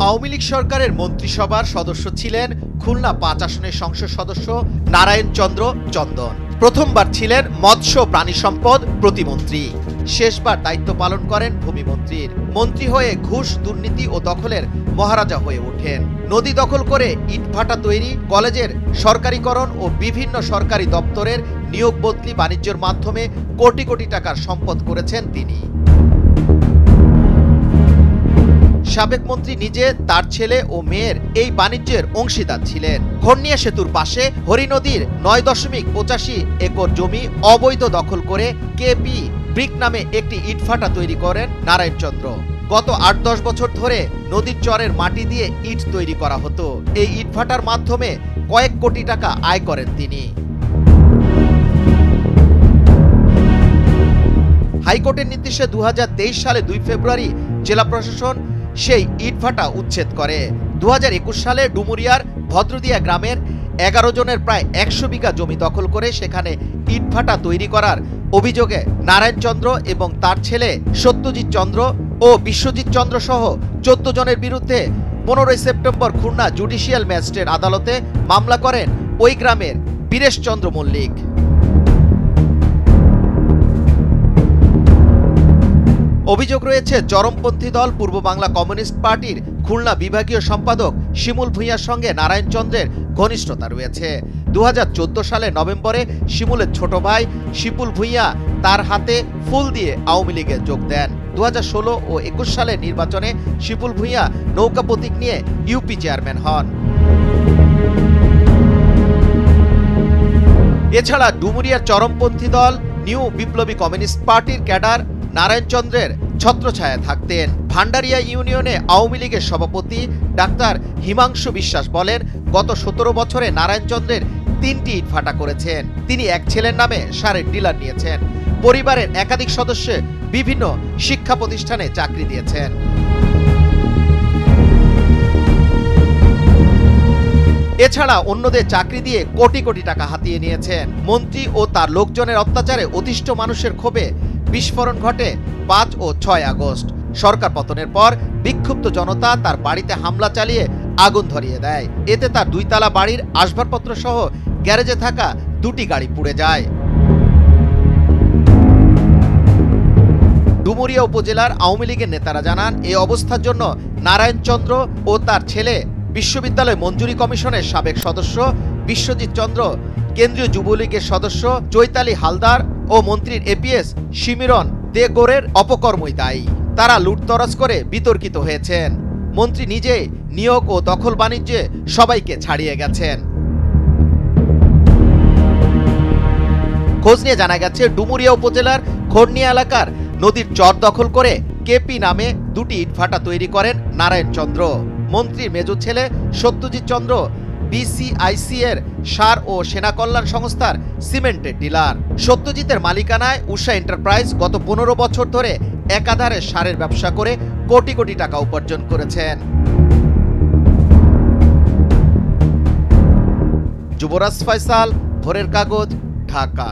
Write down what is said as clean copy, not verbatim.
আওয়ামী লীগ সরকারের মন্ত্রিসভার সদস্য ছিলেন খুলনা ৫ আসনের সংসদ সদস্য নারায়ণ চন্দ্র চন্দন। প্রথমবার ছিলেন মৎস্য প্রাণী সম্পদ প্রতিমন্ত্রী। শেষবার দায়িত্ব পালন করেন ভূমিমন্ত্রীর। মন্ত্রী হয়ে ঘুষ, দুর্নীতি ও দখলের মহারাজা হয়ে ওঠেন। নদী দখল করে ইটভাটা তৈরি, কলেজের সরকারিকরণ ও বিভিন্ন সরকারি দপ্তরের নিয়োগ বদলি বাণিজ্যের মাধ্যমে কোটি কোটি টাকার সম্পদ করেছেন তিনি। সাবেক মন্ত্রী নিজে, তার ছেলে ও মেয়ের এই বাণিজ্যের অংশীদার ছিলেন। ঘূর্ণিয়া সেতুর পাশে হরি নদীর ৯.৮৫ একর জমি অবৈধ দখল করে কেপি ব্রিক নামে একটি ইটভাটা তৈরি করেন নারায়ণ চন্দ্র। গত ৮-১০ বছর ধরে নদীর চরের মাটি দিয়ে ইট তৈরি করা হতো। এই ইটভাটার মাধ্যমে কয়েক কোটি টাকা আয় করেন তিনি। হাইকোর্টের নির্দেশে ২০২৩ সালে ২ ফেব্রুয়ারি জেলা প্রশাসন সেই ইটভাটা উচ্ছেদ করে। ২০২১ সালে ডুমুরিয়ার ভদ্রদিয়া গ্রামের ১১ জনের প্রায় ১০০ বিঘা জমি দখল করে সেখানে ইটভাটা তৈরি করার অভিযোগে নারায়ণ চন্দ্র এবং তার ছেলে সত্যজিৎ চন্দ্র ও বিশ্বজিৎ চন্দ্র সহ ১৪ জনের বিরুদ্ধে ১৫ সেপ্টেম্বর খুলনা জুডিশিয়াল ম্যাজিস্ট্রেট আদালতে মামলা করেন ওই গ্রামের বীরেশ চন্দ্র মল্লিক। অভিযোগ রয়েছে চরমপন্থী দল পূর্ব বাংলা কমিউনিস্ট পার্টির খুলনা বিভাগীয় সম্পাদক শিমুল ভূঁইয়ার সঙ্গে নারায়ণ চন্দ্রের ঘনিষ্ঠতা রয়েছে। ২০১৪ সালে নভেম্বরে শিমুলের ছোট ভাই শিপুল ভূঁইয়া তার হাতে ফুল দিয়ে আওয়ামী লীগে যোগ দেন। ২০১৬ ও ২১ সালের নির্বাচনে শিপুল ভূঁইয়া নৌকা প্রতীক নিয়ে ইউপি চেয়ারম্যান হন। এছাড়া ডুমুরিয়ার চরমপন্থী দল নিউ বিপ্লবী কমিউনিস্ট পার্টির ক্যাডার নারায়ণ চন্দ্রের ছত্রছায়া থাকতেন। ভান্ডারিয়া ইউনিয়নে আওয়ামী লীগের সভাপতি ডাক্তার হিমাংশু বিশ্বাস বলেন, গত ১৭ বছরে নারায়ণ চন্দ্রের ৩টি ইটভাটা করেছেন। তিনি এক ছেলের নামে সারের ডিলার নিয়েছেন। পরিবারের একাধিক সদস্য বিভিন্ন শিক্ষা প্রতিষ্ঠানে চাকরি দিয়েছেন। এছাড়া অন্যদের চাকরি দিয়ে কোটি কোটি টাকা হাতিয়ে নিয়েছেন। মন্ত্রী ও তার লোকজনের অত্যাচারে অতিষ্ঠ মানুষের ক্ষোভে বিস্ফোরণ ঘটে ৫ ও ৬ আগস্ট। সরকার পতনের পর বিক্ষুব্ধ জনতা তার বাড়িতে হামলা চালিয়ে আগুন ধরিয়ে দেয়। এতে তার ২ তলা বাড়ির আসবাবপত্র সহ গ্যারেজে থাকা ২টি গাড়ি পুড়ে যায়। ডুমুরিয়া উপজেলার আওয়ামী লীগের নেতারা জানান, এই অবস্থার জন্য নারায়ণ চন্দ্র ও তার ছেলে বিশ্ববিদ্যালয় মঞ্জুরি কমিশনের সাবেক সদস্য বিশ্বজিৎ চন্দ্র, কেন্দ্রীয় যুবলীগের সদস্য চৈতালি হালদার ও মন্ত্রীর এপিএস শিমিরন দে গোরের অপকর্মই দায়ী। তারা লুটতরাজ করে বিতর্কিত হয়েছেন। মন্ত্রী নিজে নিয়োগ ও দখল বাণিজ্যে সবাইকে ছাড়িয়ে গেছেন। খোঁজ নিয়ে জানা গেছে, ডুমুরিয়া উপজেলার ঘূর্ণিয়া এলাকার নদীর চর দখল করে কেপি নামে ২টি ইটভাটা তৈরি করেন নারায়ণ চন্দ্র। মন্ত্রীর মেজ ছেলে সত্যজিৎ চন্দ্র বিসিআইসি এর সার ও সেনা কল্যাণ সংস্থার সিমেন্টের ডিলার। সত্যজিতের মালিকানায় উষা এন্টারপ্রাইজ গত ১৫ বছর ধরে একাধারে সারের ব্যবসা করে কোটি কোটি টাকা উপার্জন করেছেন। যুবরাজ ফয়সাল, ভোরের কাগজ, ঢাকা।